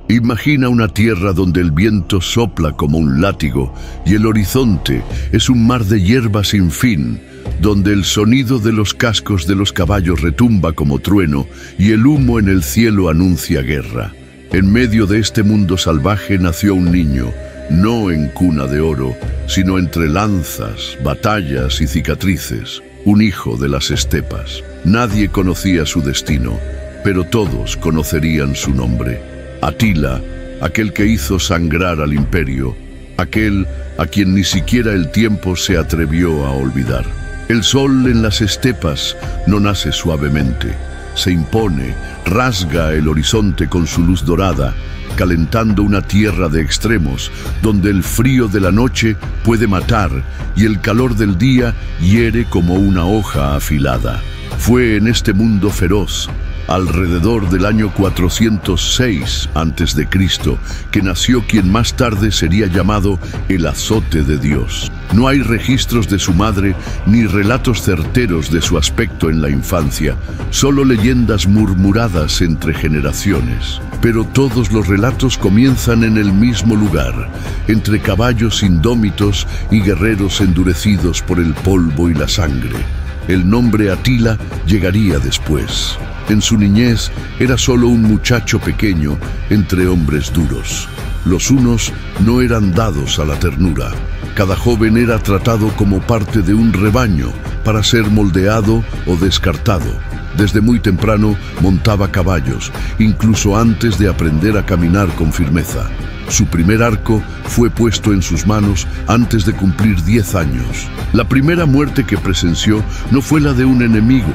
Imagina una tierra donde el viento sopla como un látigo y el horizonte es un mar de hierba sin fin, donde el sonido de los cascos de los caballos retumba como trueno y el humo en el cielo anuncia guerra. En medio de este mundo salvaje nació un niño, no en cuna de oro, sino entre lanzas, batallas y cicatrices, un hijo de las estepas. Nadie conocía su destino, pero todos conocerían su nombre. Atila, aquel que hizo sangrar al imperio, aquel a quien ni siquiera el tiempo se atrevió a olvidar. El sol en las estepas no nace suavemente, se impone, rasga el horizonte con su luz dorada, calentando una tierra de extremos, donde el frío de la noche puede matar y el calor del día hiere como una hoja afilada. Fue en este mundo feroz, alrededor del año 406 a.C., que nació quien más tarde sería llamado el azote de Dios. No hay registros de su madre ni relatos certeros de su aspecto en la infancia, solo leyendas murmuradas entre generaciones. Pero todos los relatos comienzan en el mismo lugar, entre caballos indómitos y guerreros endurecidos por el polvo y la sangre. El nombre Atila llegaría después. En su niñez era solo un muchacho pequeño entre hombres duros. Los unos no eran dados a la ternura. Cada joven era tratado como parte de un rebaño para ser moldeado o descartado. Desde muy temprano montaba caballos, incluso antes de aprender a caminar con firmeza. Su primer arco fue puesto en sus manos antes de cumplir 10 años. La primera muerte que presenció no fue la de un enemigo,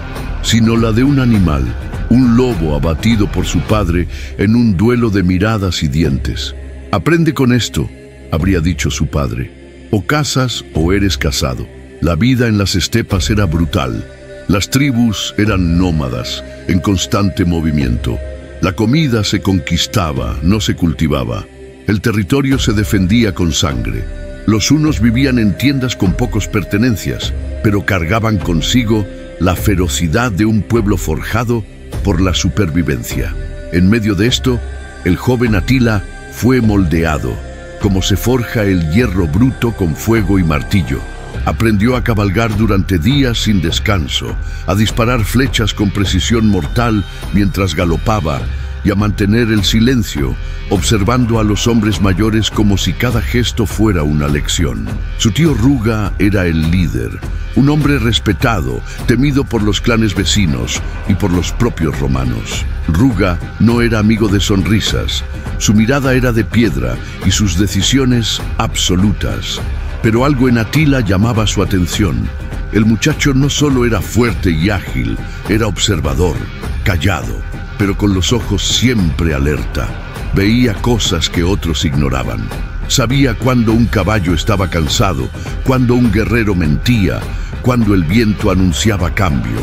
sino la de un animal, un lobo abatido por su padre en un duelo de miradas y dientes. «Aprende con esto», habría dicho su padre. «O casas o eres casado». La vida en las estepas era brutal. Las tribus eran nómadas, en constante movimiento. La comida se conquistaba, no se cultivaba. El territorio se defendía con sangre. Los unos vivían en tiendas con pocos pertenencias, pero cargaban consigo la ferocidad de un pueblo forjado por la supervivencia. En medio de esto, el joven Atila fue moldeado, como se forja el hierro bruto con fuego y martillo. Aprendió a cabalgar durante días sin descanso, a disparar flechas con precisión mortal mientras galopaba y a mantener el silencio, observando a los hombres mayores como si cada gesto fuera una lección. Su tío Ruga era el líder, un hombre respetado, temido por los clanes vecinos y por los propios romanos. Ruga no era amigo de sonrisas, su mirada era de piedra y sus decisiones absolutas. Pero algo en Atila llamaba su atención. El muchacho no solo era fuerte y ágil, era observador, callado, pero con los ojos siempre alerta. Veía cosas que otros ignoraban. Sabía cuándo un caballo estaba cansado, cuándo un guerrero mentía, cuándo el viento anunciaba cambio.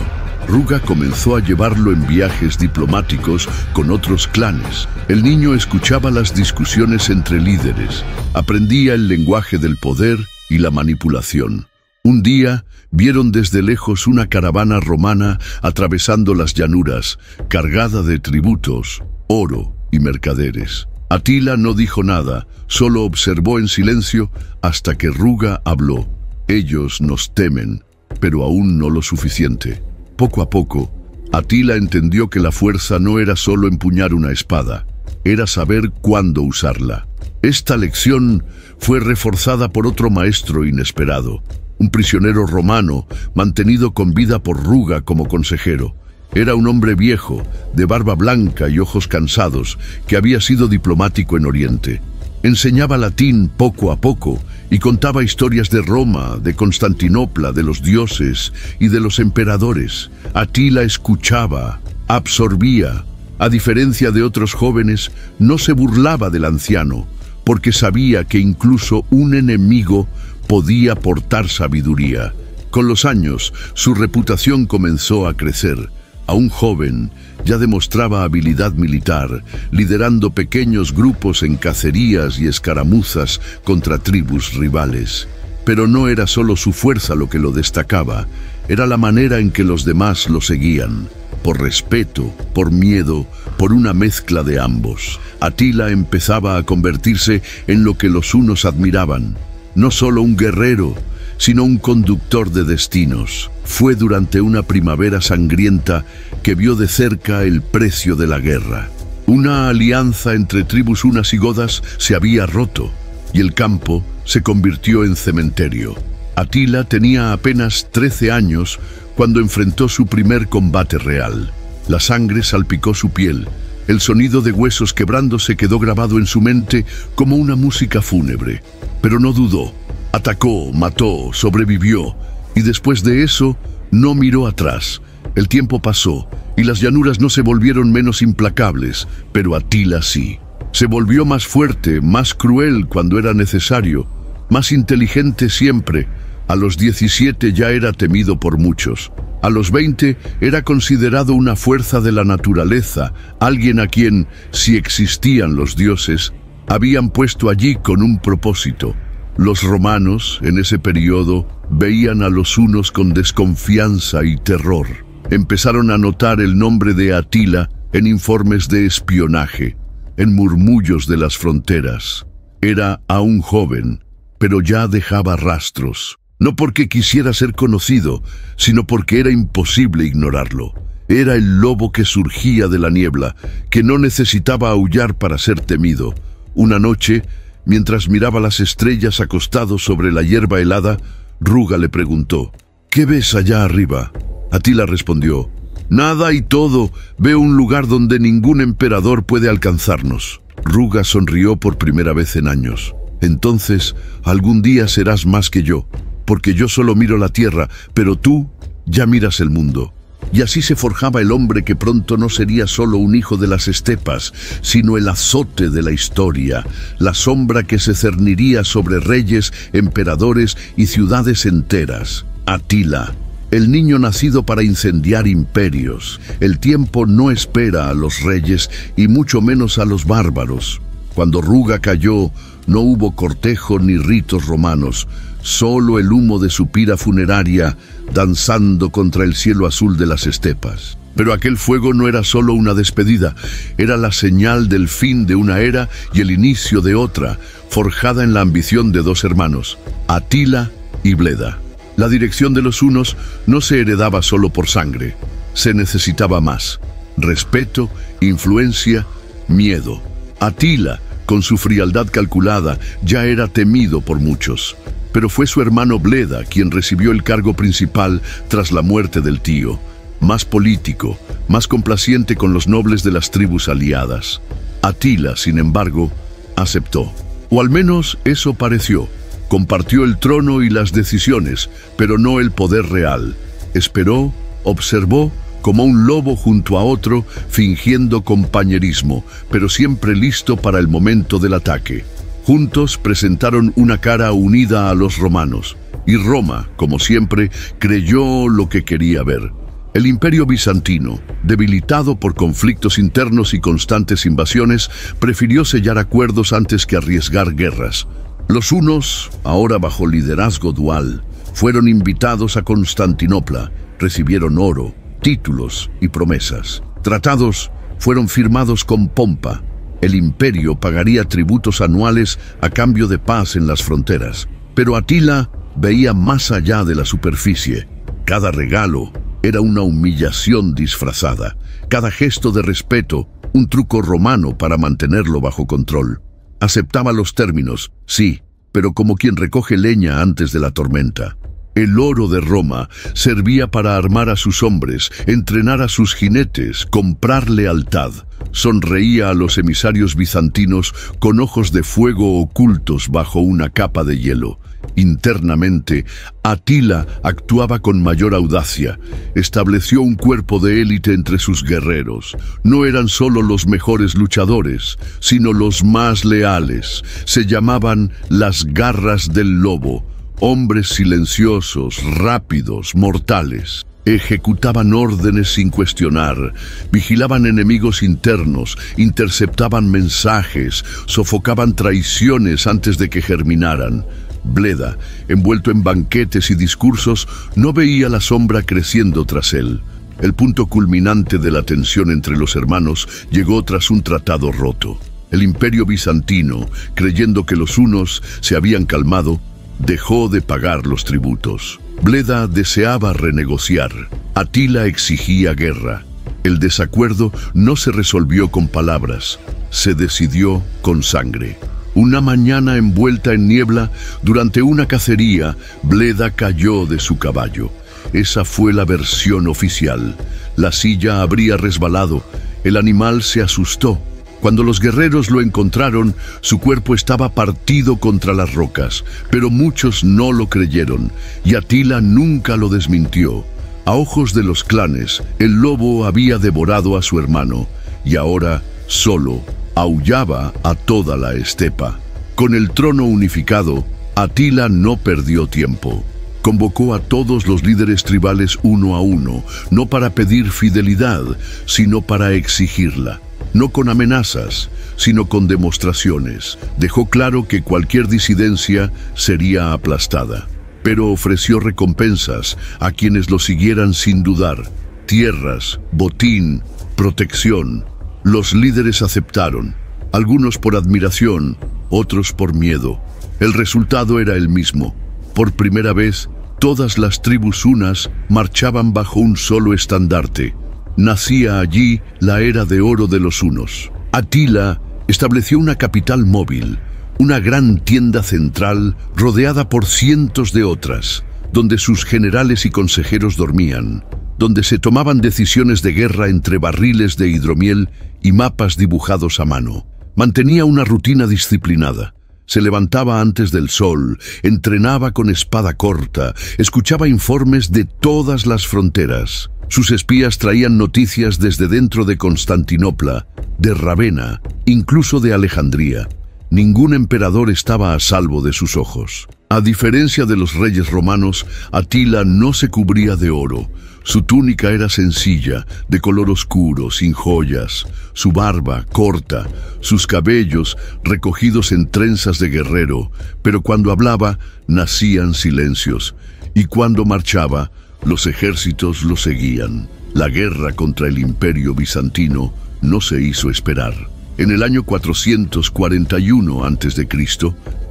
Ruga comenzó a llevarlo en viajes diplomáticos con otros clanes. El niño escuchaba las discusiones entre líderes, aprendía el lenguaje del poder y la manipulación. Un día vieron desde lejos una caravana romana atravesando las llanuras, cargada de tributos, oro y mercaderes. Atila no dijo nada, solo observó en silencio hasta que Ruga habló. Ellos nos temen, pero aún no lo suficiente. Poco a poco, Atila entendió que la fuerza no era solo empuñar una espada, era saber cuándo usarla. Esta lección fue reforzada por otro maestro inesperado, un prisionero romano mantenido con vida por Ruga como consejero. Era un hombre viejo, de barba blanca y ojos cansados, que había sido diplomático en Oriente. Enseñaba latín poco a poco y contaba historias de Roma, de Constantinopla, de los dioses y de los emperadores. Atila escuchaba, absorbía. A diferencia de otros jóvenes, no se burlaba del anciano, porque sabía que incluso un enemigo podía portar sabiduría. Con los años, su reputación comenzó a crecer. Aún joven, ya demostraba habilidad militar, liderando pequeños grupos en cacerías y escaramuzas contra tribus rivales. Pero no era solo su fuerza lo que lo destacaba, era la manera en que los demás lo seguían. por respeto, por miedo, por una mezcla de ambos. Atila empezaba a convertirse en lo que los hunos admiraban. No solo un guerrero, sino un conductor de destinos. Fue durante una primavera sangrienta que vio de cerca el precio de la guerra. Una alianza entre tribus hunas y godas se había roto, y el campo se convirtió en cementerio. Atila tenía apenas 13 años cuando enfrentó su primer combate real. La sangre salpicó su piel. El sonido de huesos quebrándose quedó grabado en su mente como una música fúnebre. Pero no dudó. Atacó, mató, sobrevivió. Y después de eso, no miró atrás. El tiempo pasó y las llanuras no se volvieron menos implacables, pero Atila sí. Se volvió más fuerte, más cruel cuando era necesario, más inteligente siempre. A los 17 ya era temido por muchos. A los 20 era considerado una fuerza de la naturaleza, alguien a quien, si existían los dioses, habían puesto allí con un propósito. Los romanos, en ese periodo, veían a los hunos con desconfianza y terror. Empezaron a notar el nombre de Atila en informes de espionaje, en murmullos de las fronteras. Era aún joven, pero ya dejaba rastros. No porque quisiera ser conocido, sino porque era imposible ignorarlo. Era el lobo que surgía de la niebla, que no necesitaba aullar para ser temido. Una noche, mientras miraba las estrellas acostado sobre la hierba helada, Ruga le preguntó: «¿Qué ves allá arriba?». Atila respondió: «Nada y todo. Veo un lugar donde ningún emperador puede alcanzarnos». Ruga sonrió por primera vez en años. «Entonces, algún día serás más que yo, porque yo solo miro la tierra, pero tú ya miras el mundo». Y así se forjaba el hombre que pronto no sería solo un hijo de las estepas, sino el azote de la historia, la sombra que se cerniría sobre reyes, emperadores y ciudades enteras. Atila, el niño nacido para incendiar imperios. El tiempo no espera a los reyes y mucho menos a los bárbaros. Cuando Ruga cayó, no hubo cortejo ni ritos romanos, solo el humo de su pira funeraria danzando contra el cielo azul de las estepas. Pero aquel fuego no era solo una despedida, era la señal del fin de una era y el inicio de otra, forjada en la ambición de dos hermanos, Atila y Bleda. La dirección de los hunos no se heredaba solo por sangre, se necesitaba más: respeto, influencia, miedo. Atila, con su frialdad calculada, ya era temido por muchos. Pero fue su hermano Bleda quien recibió el cargo principal tras la muerte del tío, más político, más complaciente con los nobles de las tribus aliadas. Atila, sin embargo, aceptó. O al menos eso pareció. Compartió el trono y las decisiones, pero no el poder real. Esperó, observó, como un lobo junto a otro, fingiendo compañerismo, pero siempre listo para el momento del ataque. Juntos presentaron una cara unida a los romanos, y Roma, como siempre, creyó lo que quería ver. El imperio bizantino, debilitado por conflictos internos y constantes invasiones, prefirió sellar acuerdos antes que arriesgar guerras. Los hunos, ahora bajo liderazgo dual, fueron invitados a Constantinopla, recibieron oro, títulos y promesas. Tratados fueron firmados con pompa. El imperio pagaría tributos anuales a cambio de paz en las fronteras. Pero Atila veía más allá de la superficie. Cada regalo era una humillación disfrazada. Cada gesto de respeto, un truco romano para mantenerlo bajo control. Aceptaba los términos, sí, pero como quien recoge leña antes de la tormenta. El oro de Roma servía para armar a sus hombres, entrenar a sus jinetes, comprar lealtad. Sonreía a los emisarios bizantinos con ojos de fuego ocultos bajo una capa de hielo. Internamente, Atila actuaba con mayor audacia. Estableció un cuerpo de élite entre sus guerreros. No eran solo los mejores luchadores, sino los más leales. Se llamaban las garras del lobo. Hombres silenciosos, rápidos, mortales. Ejecutaban órdenes sin cuestionar, vigilaban enemigos internos, interceptaban mensajes, sofocaban traiciones antes de que germinaran. Bleda, envuelto en banquetes y discursos, no veía la sombra creciendo tras él. El punto culminante de la tensión entre los hermanos llegó tras un tratado roto. El Imperio bizantino, creyendo que los hunos se habían calmado, dejó de pagar los tributos. Bleda deseaba renegociar. Atila exigía guerra. El desacuerdo no se resolvió con palabras, se decidió con sangre. Una mañana envuelta en niebla, durante una cacería, Bleda cayó de su caballo. Esa fue la versión oficial. La silla habría resbalado. El animal se asustó. Cuando los guerreros lo encontraron, su cuerpo estaba partido contra las rocas, pero muchos no lo creyeron, y Atila nunca lo desmintió. A ojos de los clanes, el lobo había devorado a su hermano, y ahora, solo, aullaba a toda la estepa. Con el trono unificado, Atila no perdió tiempo. Convocó a todos los líderes tribales uno a uno, no para pedir fidelidad, sino para exigirla. No con amenazas, sino con demostraciones. Dejó claro que cualquier disidencia sería aplastada. Pero ofreció recompensas a quienes lo siguieran sin dudar. Tierras, botín, protección. Los líderes aceptaron, algunos por admiración, otros por miedo. El resultado era el mismo. Por primera vez, todas las tribus hunas marchaban bajo un solo estandarte. Nacía allí la era de oro de los hunos. Atila estableció una capital móvil, una gran tienda central rodeada por cientos de otras, donde sus generales y consejeros dormían, donde se tomaban decisiones de guerra entre barriles de hidromiel y mapas dibujados a mano. Mantenía una rutina disciplinada. Se levantaba antes del sol, entrenaba con espada corta, escuchaba informes de todas las fronteras. Sus espías traían noticias desde dentro de Constantinopla, de Ravenna, incluso de Alejandría. Ningún emperador estaba a salvo de sus ojos. A diferencia de los reyes romanos, Atila no se cubría de oro. Su túnica era sencilla, de color oscuro, sin joyas. Su barba, corta, sus cabellos recogidos en trenzas de guerrero. Pero cuando hablaba, nacían silencios. Y cuando marchaba, los ejércitos lo seguían. La guerra contra el Imperio bizantino no se hizo esperar. En el año 441 a.C.,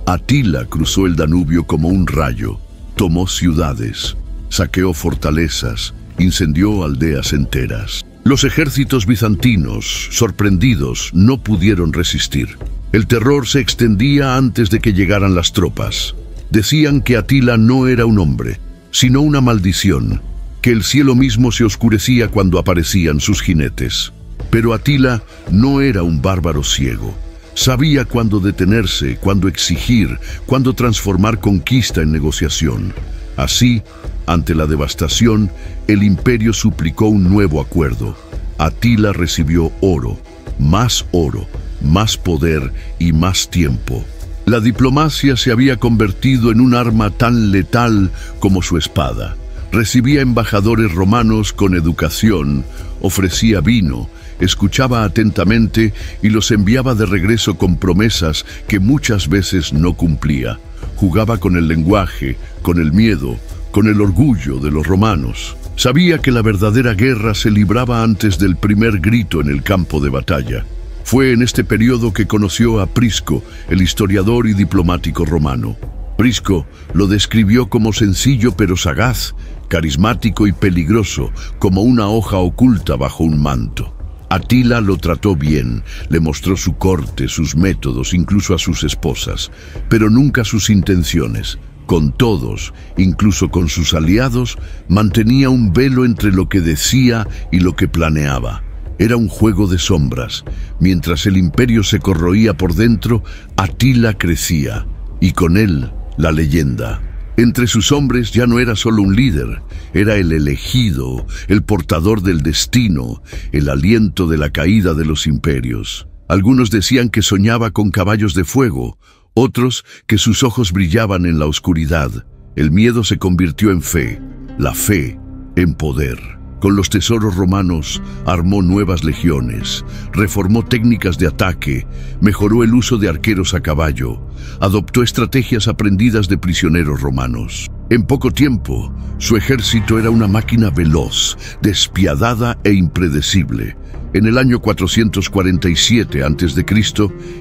Atila cruzó el Danubio como un rayo, tomó ciudades, saqueó fortalezas, incendió aldeas enteras. Los ejércitos bizantinos, sorprendidos, no pudieron resistir. El terror se extendía antes de que llegaran las tropas. Decían que Atila no era un hombre, sino una maldición, que el cielo mismo se oscurecía cuando aparecían sus jinetes. Pero Atila no era un bárbaro ciego. Sabía cuándo detenerse, cuándo exigir, cuándo transformar conquista en negociación. Así, ante la devastación, el imperio suplicó un nuevo acuerdo. Atila recibió oro, más poder y más tiempo. La diplomacia se había convertido en un arma tan letal como su espada. Recibía embajadores romanos con educación, ofrecía vino, escuchaba atentamente y los enviaba de regreso con promesas que muchas veces no cumplía. Jugaba con el lenguaje, con el miedo, con el orgullo de los romanos. Sabía que la verdadera guerra se libraba antes del primer grito en el campo de batalla. Fue en este periodo que conoció a Prisco, el historiador y diplomático romano. Prisco lo describió como sencillo pero sagaz, carismático y peligroso, como una hoja oculta bajo un manto. Atila lo trató bien, le mostró su corte, sus métodos, incluso a sus esposas, pero nunca sus intenciones. Con todos, incluso con sus aliados, mantenía un velo entre lo que decía y lo que planeaba. Era un juego de sombras. Mientras el imperio se corroía por dentro, Atila crecía, y con él la leyenda. Entre sus hombres ya no era solo un líder, era el elegido, el portador del destino, el aliento de la caída de los imperios. Algunos decían que soñaba con caballos de fuego, otros que sus ojos brillaban en la oscuridad. El miedo se convirtió en fe, la fe en poder. Con los tesoros romanos armó nuevas legiones, reformó técnicas de ataque, mejoró el uso de arqueros a caballo, adoptó estrategias aprendidas de prisioneros romanos. En poco tiempo, su ejército era una máquina veloz, despiadada e impredecible. En el año 447 a.C.,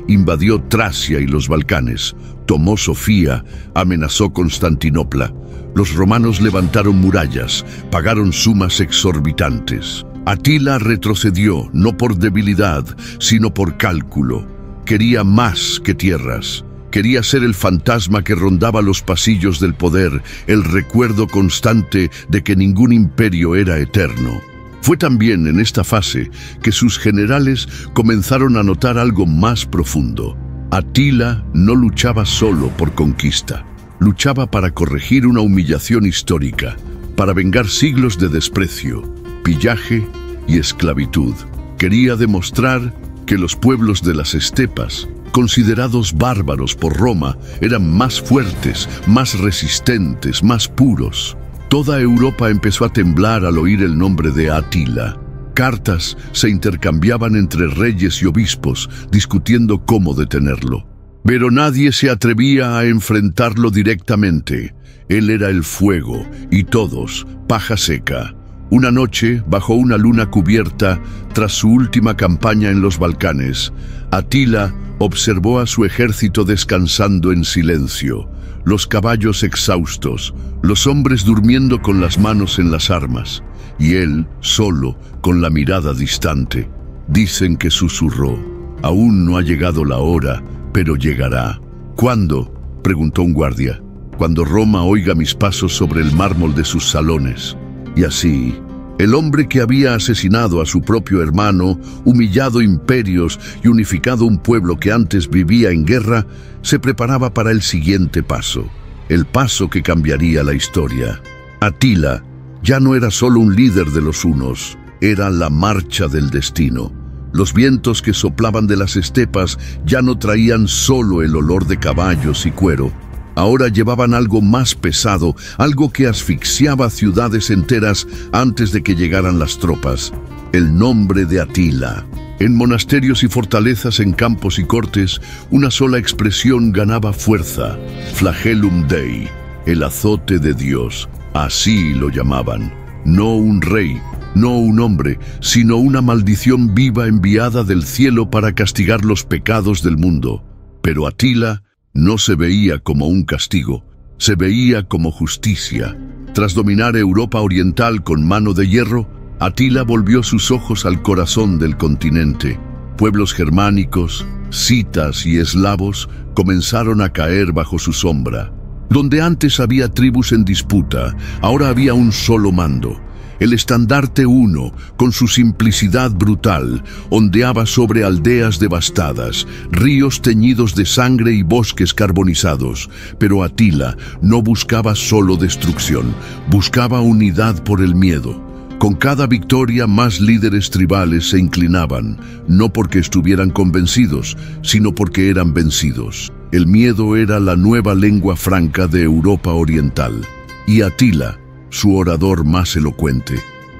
invadió Tracia y los Balcanes, tomó Sofía, amenazó Constantinopla. Los romanos levantaron murallas, pagaron sumas exorbitantes. Atila retrocedió, no por debilidad, sino por cálculo. Quería más que tierras. Quería ser el fantasma que rondaba los pasillos del poder, el recuerdo constante de que ningún imperio era eterno. Fue también en esta fase que sus generales comenzaron a notar algo más profundo. Atila no luchaba solo por conquista. Luchaba para corregir una humillación histórica, para vengar siglos de desprecio, pillaje y esclavitud. Quería demostrar que los pueblos de las estepas, considerados bárbaros por Roma, eran más fuertes, más resistentes, más puros. Toda Europa empezó a temblar al oír el nombre de Atila. Cartas se intercambiaban entre reyes y obispos, discutiendo cómo detenerlo. Pero nadie se atrevía a enfrentarlo directamente. Él era el fuego, y todos, paja seca. Una noche, bajo una luna cubierta, tras su última campaña en los Balcanes, Atila observó a su ejército descansando en silencio, los caballos exhaustos, los hombres durmiendo con las manos en las armas, y él, solo, con la mirada distante. Dicen que susurró: «Aún no ha llegado la hora, pero llegará». «¿Cuándo?», preguntó un guardia. «Cuando Roma oiga mis pasos sobre el mármol de sus salones». Y así, el hombre que había asesinado a su propio hermano, humillado imperios y unificado un pueblo que antes vivía en guerra, se preparaba para el siguiente paso, el paso que cambiaría la historia. Atila ya no era solo un líder de los hunos, era la marcha del destino. Los vientos que soplaban de las estepas ya no traían solo el olor de caballos y cuero. Ahora llevaban algo más pesado, algo que asfixiaba ciudades enteras antes de que llegaran las tropas: el nombre de Atila. En monasterios y fortalezas, en campos y cortes, una sola expresión ganaba fuerza: Flagellum Dei, el azote de Dios. Así lo llamaban. No un rey, no un hombre, sino una maldición viva enviada del cielo para castigar los pecados del mundo. Pero Atila no se veía como un castigo, se veía como justicia. Tras dominar Europa oriental con mano de hierro, Atila volvió sus ojos al corazón del continente. Pueblos germánicos, citas y eslavos comenzaron a caer bajo su sombra. Donde antes había tribus en disputa, ahora había un solo mando. El estandarte uno, con su simplicidad brutal, ondeaba sobre aldeas devastadas, ríos teñidos de sangre y bosques carbonizados. Pero Atila no buscaba solo destrucción, buscaba unidad por el miedo. Con cada victoria, más líderes tribales se inclinaban, no porque estuvieran convencidos, sino porque eran vencidos. El miedo era la nueva lengua franca de Europa oriental. Y Atila, su orador más elocuente.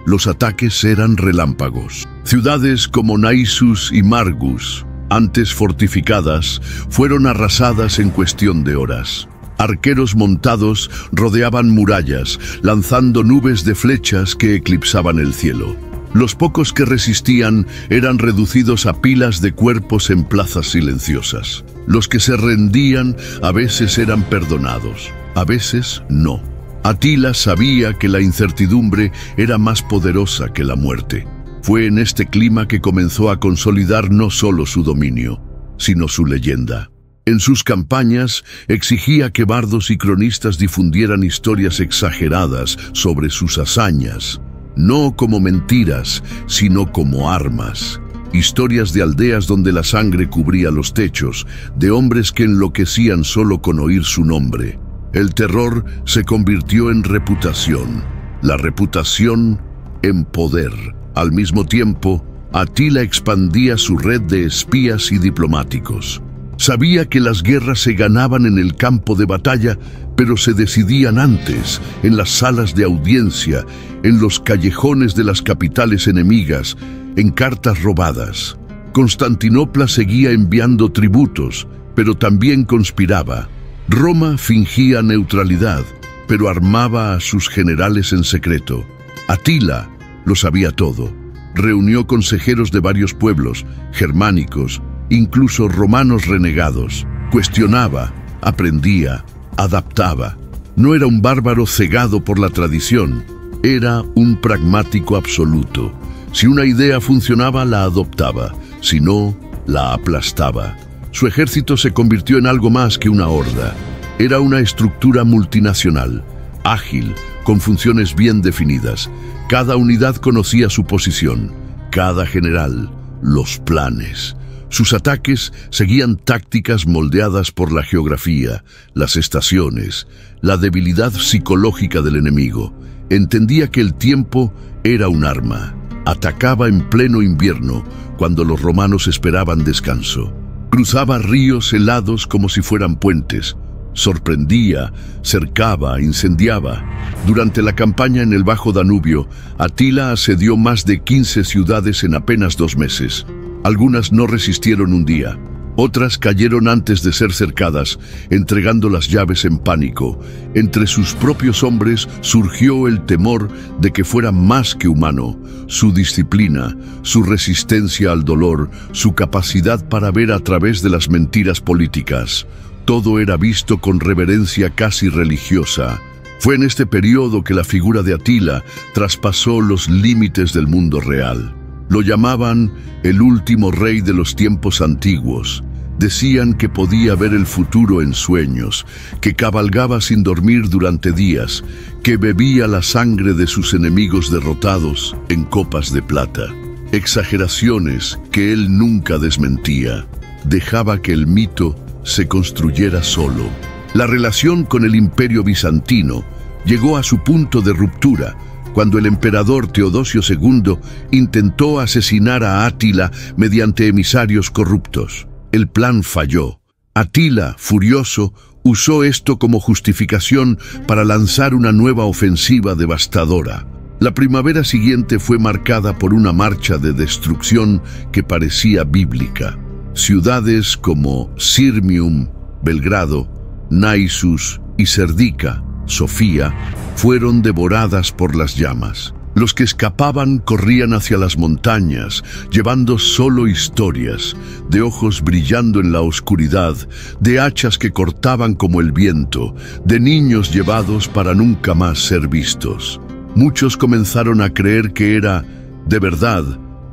Los ataques eran relámpagos. Ciudades como Naissus y Margus, antes fortificadas, fueron arrasadas en cuestión de horas. Arqueros montados rodeaban murallas, lanzando nubes de flechas que eclipsaban el cielo. Los pocos que resistían eran reducidos a pilas de cuerpos en plazas silenciosas. Los que se rendían a veces eran perdonados, a veces no. Atila sabía que la incertidumbre era más poderosa que la muerte. Fue en este clima que comenzó a consolidar no solo su dominio, sino su leyenda. En sus campañas exigía que bardos y cronistas difundieran historias exageradas sobre sus hazañas, no como mentiras, sino como armas. Historias de aldeas donde la sangre cubría los techos, de hombres que enloquecían solo con oír su nombre. El terror se convirtió en reputación, la reputación en poder. Al mismo tiempo, Atila expandía su red de espías y diplomáticos. Sabía que las guerras se ganaban en el campo de batalla, pero se decidían antes, en las salas de audiencia, en los callejones de las capitales enemigas, en cartas robadas. Constantinopla seguía enviando tributos, pero también conspiraba. Roma fingía neutralidad, pero armaba a sus generales en secreto. Atila lo sabía todo. Reunió consejeros de varios pueblos, germánicos, incluso romanos renegados. Cuestionaba, aprendía, adaptaba. No era un bárbaro cegado por la tradición, era un pragmático absoluto. Si una idea funcionaba, la adoptaba, si no, la aplastaba. Su ejército se convirtió en algo más que una horda. Era una estructura multinacional, ágil, con funciones bien definidas. Cada unidad conocía su posición, cada general, los planes. Sus ataques seguían tácticas moldeadas por la geografía, las estaciones, la debilidad psicológica del enemigo. Entendía que el tiempo era un arma. Atacaba en pleno invierno, cuando los romanos esperaban descanso. Cruzaba ríos helados como si fueran puentes. Sorprendía, cercaba, incendiaba. Durante la campaña en el Bajo Danubio, Atila asedió más de 15 ciudades en apenas 2 meses. Algunas no resistieron un día. Otras cayeron antes de ser cercadas, entregando las llaves en pánico. Entre sus propios hombres surgió el temor de que fuera más que humano. Su disciplina, su resistencia al dolor, su capacidad para ver a través de las mentiras políticas. Todo era visto con reverencia casi religiosa. Fue en este periodo que la figura de Atila traspasó los límites del mundo real. Lo llamaban el último rey de los tiempos antiguos. Decían que podía ver el futuro en sueños, que cabalgaba sin dormir durante días, que bebía la sangre de sus enemigos derrotados en copas de plata. Exageraciones que él nunca desmentía. Dejaba que el mito se construyera solo. La relación con el Imperio Bizantino llegó a su punto de ruptura cuando el emperador Teodosio II intentó asesinar a Atila mediante emisarios corruptos. El plan falló. Atila, furioso, usó esto como justificación para lanzar una nueva ofensiva devastadora. La primavera siguiente fue marcada por una marcha de destrucción que parecía bíblica. Ciudades como Sirmium, Belgrado, Naissus y Serdica, Sofía, fueron devoradas por las llamas. Los que escapaban corrían hacia las montañas, llevando solo historias, de ojos brillando en la oscuridad, de hachas que cortaban como el viento, de niños llevados para nunca más ser vistos. Muchos comenzaron a creer que era, de verdad,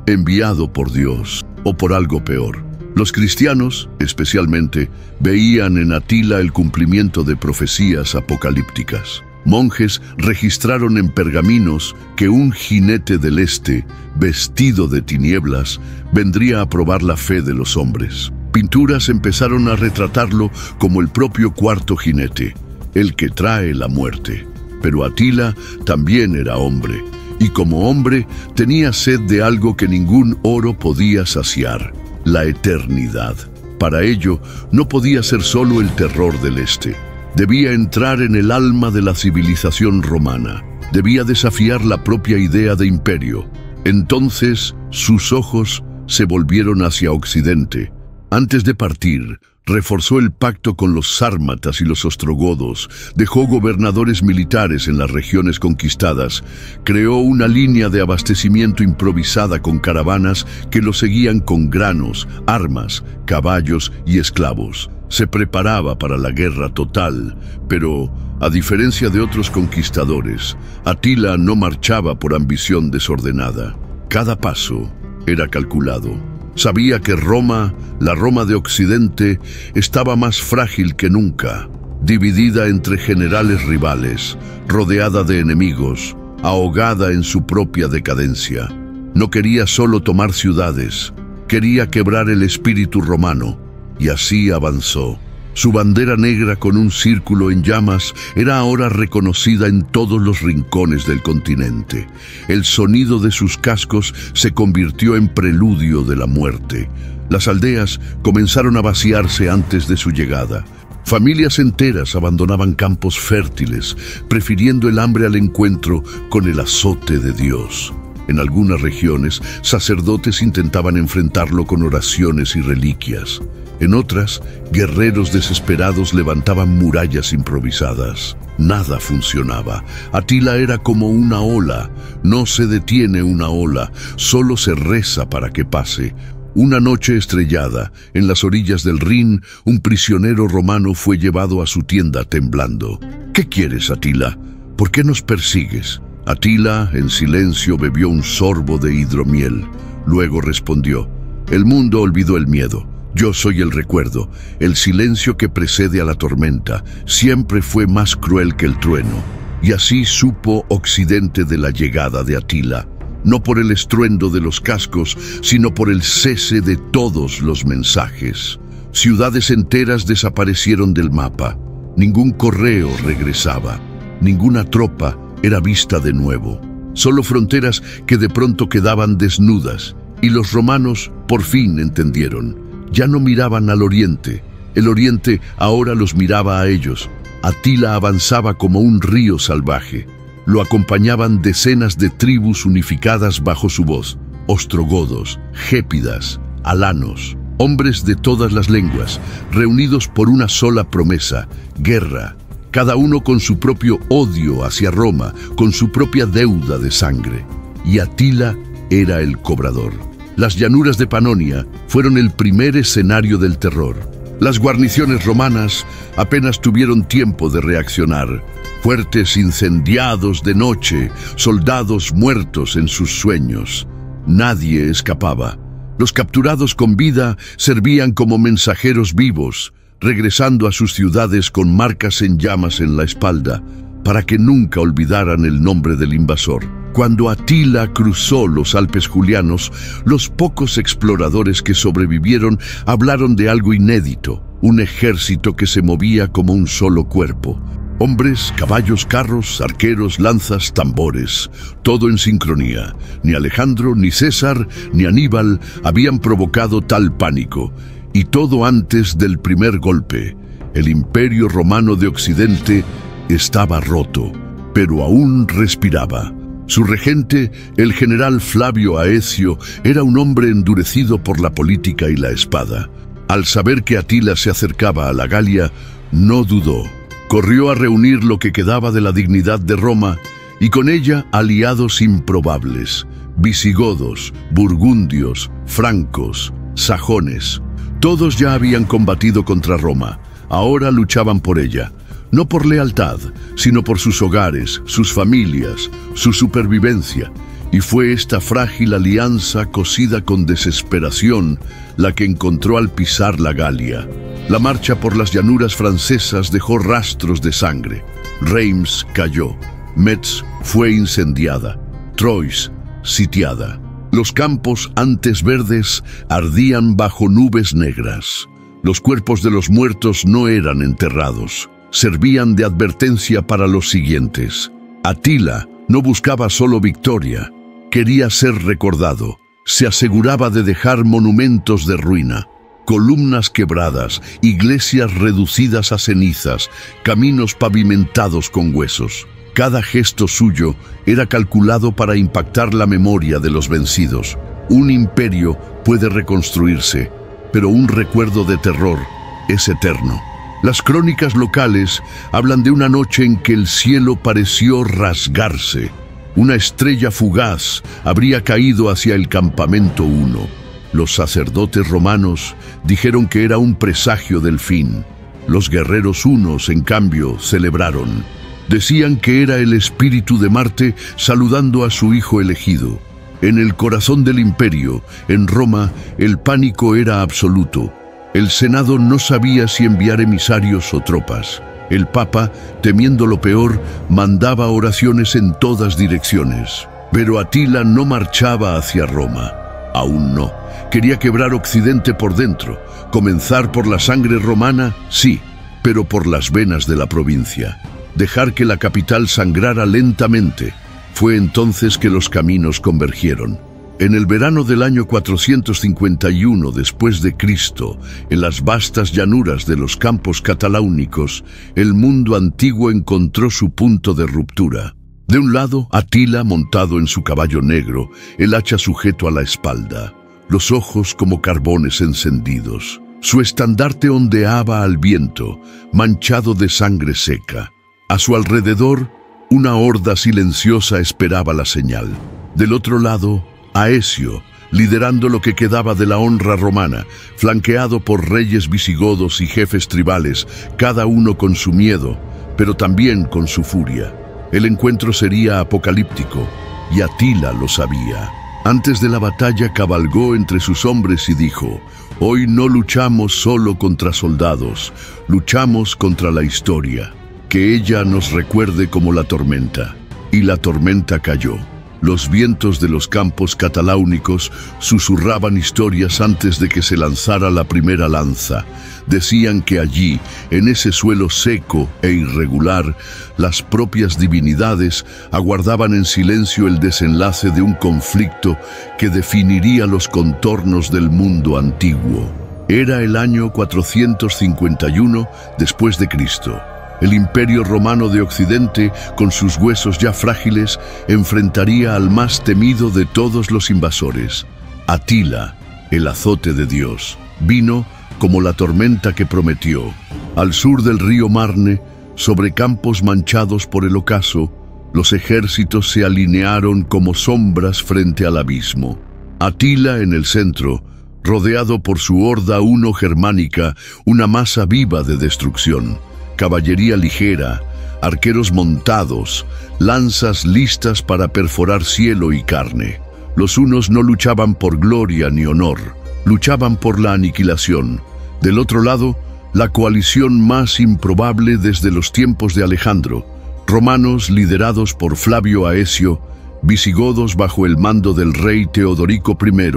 enviado por Dios, o por algo peor. Los cristianos, especialmente, veían en Atila el cumplimiento de profecías apocalípticas. Monjes registraron en pergaminos que un jinete del este, vestido de tinieblas, vendría a probar la fe de los hombres. Pinturas empezaron a retratarlo como el propio cuarto jinete, el que trae la muerte. Pero Atila también era hombre, y como hombre tenía sed de algo que ningún oro podía saciar: la eternidad. Para ello, no podía ser solo el terror del este. Debía entrar en el alma de la civilización romana. Debía desafiar la propia idea de imperio. Entonces, sus ojos se volvieron hacia Occidente. Antes de partir, reforzó el pacto con los sármatas y los ostrogodos, dejó gobernadores militares en las regiones conquistadas, creó una línea de abastecimiento improvisada con caravanas que lo seguían con granos, armas, caballos y esclavos. Se preparaba para la guerra total, pero, a diferencia de otros conquistadores, Atila no marchaba por ambición desordenada. Cada paso era calculado. Sabía que Roma, la Roma de Occidente, estaba más frágil que nunca, dividida entre generales rivales, rodeada de enemigos, ahogada en su propia decadencia. No quería solo tomar ciudades, quería quebrar el espíritu romano, y así avanzó. Su bandera negra con un círculo en llamas era ahora reconocida en todos los rincones del continente. El sonido de sus cascos se convirtió en preludio de la muerte. Las aldeas comenzaron a vaciarse antes de su llegada. Familias enteras abandonaban campos fértiles, prefiriendo el hambre al encuentro con el azote de Dios. En algunas regiones, sacerdotes intentaban enfrentarlo con oraciones y reliquias. En otras, guerreros desesperados levantaban murallas improvisadas. Nada funcionaba. Atila era como una ola. No se detiene una ola, solo se reza para que pase. Una noche estrellada, en las orillas del Rin, un prisionero romano fue llevado a su tienda temblando. «¿Qué quieres, Atila? ¿Por qué nos persigues?» Atila, en silencio, bebió un sorbo de hidromiel. Luego respondió: «El mundo olvidó el miedo. Yo soy el recuerdo. El silencio que precede a la tormenta siempre fue más cruel que el trueno». Y así supo Occidente de la llegada de Atila. No por el estruendo de los cascos, sino por el cese de todos los mensajes. Ciudades enteras desaparecieron del mapa. Ningún correo regresaba. Ninguna tropa era vista de nuevo. Solo fronteras que de pronto quedaban desnudas. Y los romanos por fin entendieron. Ya no miraban al oriente. El oriente ahora los miraba a ellos. Atila avanzaba como un río salvaje. Lo acompañaban decenas de tribus unificadas bajo su voz: ostrogodos, gépidas, alanos, hombres de todas las lenguas, reunidos por una sola promesa: guerra, cada uno con su propio odio hacia Roma, con su propia deuda de sangre. Y Atila era el cobrador. Las llanuras de Panonia fueron el primer escenario del terror. Las guarniciones romanas apenas tuvieron tiempo de reaccionar. Fuertes incendiados de noche, soldados muertos en sus sueños. Nadie escapaba. Los capturados con vida servían como mensajeros vivos, regresando a sus ciudades con marcas en llamas en la espalda, para que nunca olvidaran el nombre del invasor. Cuando Atila cruzó los Alpes Julianos, los pocos exploradores que sobrevivieron hablaron de algo inédito: un ejército que se movía como un solo cuerpo. Hombres, caballos, carros, arqueros, lanzas, tambores, todo en sincronía. Ni Alejandro, ni César, ni Aníbal habían provocado tal pánico. Y todo antes del primer golpe. El Imperio Romano de Occidente estaba roto, pero aún respiraba. Su regente, el general Flavio Aecio, era un hombre endurecido por la política y la espada. Al saber que Atila se acercaba a la Galia, no dudó. Corrió a reunir lo que quedaba de la dignidad de Roma y con ella aliados improbables: visigodos, burgundios, francos, sajones. Todos ya habían combatido contra Roma. Ahora luchaban por ella. No por lealtad, sino por sus hogares, sus familias, su supervivencia. Y fue esta frágil alianza cosida con desesperación la que encontró al pisar la Galia. La marcha por las llanuras francesas dejó rastros de sangre. Reims cayó. Metz fue incendiada. Troyes sitiada. Los campos antes verdes ardían bajo nubes negras. Los cuerpos de los muertos no eran enterrados. Servían de advertencia para los siguientes. Atila no buscaba solo victoria, quería ser recordado. Se aseguraba de dejar monumentos de ruina, columnas quebradas, iglesias reducidas a cenizas, caminos pavimentados con huesos. Cada gesto suyo era calculado para impactar la memoria de los vencidos. Un imperio puede reconstruirse, pero un recuerdo de terror es eterno. Las crónicas locales hablan de una noche en que el cielo pareció rasgarse. Una estrella fugaz habría caído hacia el campamento 1. Los sacerdotes romanos dijeron que era un presagio del fin. Los guerreros hunos, en cambio, celebraron. Decían que era el espíritu de Marte saludando a su hijo elegido. En el corazón del imperio, en Roma, el pánico era absoluto. El Senado no sabía si enviar emisarios o tropas. El Papa, temiendo lo peor, mandaba oraciones en todas direcciones. Pero Atila no marchaba hacia Roma. Aún no. Quería quebrar Occidente por dentro. Comenzar por la sangre romana, sí, pero por las venas de la provincia. Dejar que la capital sangrara lentamente. Fue entonces que los caminos convergieron. En el verano del año 451 después de Cristo, en las vastas llanuras de los campos cataláunicos, el mundo antiguo encontró su punto de ruptura. De un lado, Atila montado en su caballo negro, el hacha sujeto a la espalda, los ojos como carbones encendidos. Su estandarte ondeaba al viento, manchado de sangre seca. A su alrededor, una horda silenciosa esperaba la señal. Del otro lado, Aecio, liderando lo que quedaba de la honra romana, flanqueado por reyes visigodos y jefes tribales, cada uno con su miedo, pero también con su furia. El encuentro sería apocalíptico, y Atila lo sabía. Antes de la batalla cabalgó entre sus hombres y dijo: «Hoy no luchamos solo contra soldados, luchamos contra la historia. Que ella nos recuerde como la tormenta». Y la tormenta cayó. Los vientos de los campos cataláunicos susurraban historias antes de que se lanzara la primera lanza. Decían que allí, en ese suelo seco e irregular, las propias divinidades aguardaban en silencio el desenlace de un conflicto que definiría los contornos del mundo antiguo. Era el año 451 después de Cristo. El Imperio Romano de Occidente, con sus huesos ya frágiles, enfrentaría al más temido de todos los invasores. Atila, el azote de Dios, vino como la tormenta que prometió. Al sur del río Marne, sobre campos manchados por el ocaso, los ejércitos se alinearon como sombras frente al abismo. Atila en el centro, rodeado por su horda huno-germánica, una masa viva de destrucción. Caballería ligera, arqueros montados, lanzas listas para perforar cielo y carne. Los hunos no luchaban por gloria ni honor, luchaban por la aniquilación. Del otro lado, la coalición más improbable desde los tiempos de Alejandro, romanos liderados por Flavio Aecio, visigodos bajo el mando del rey Teodorico I,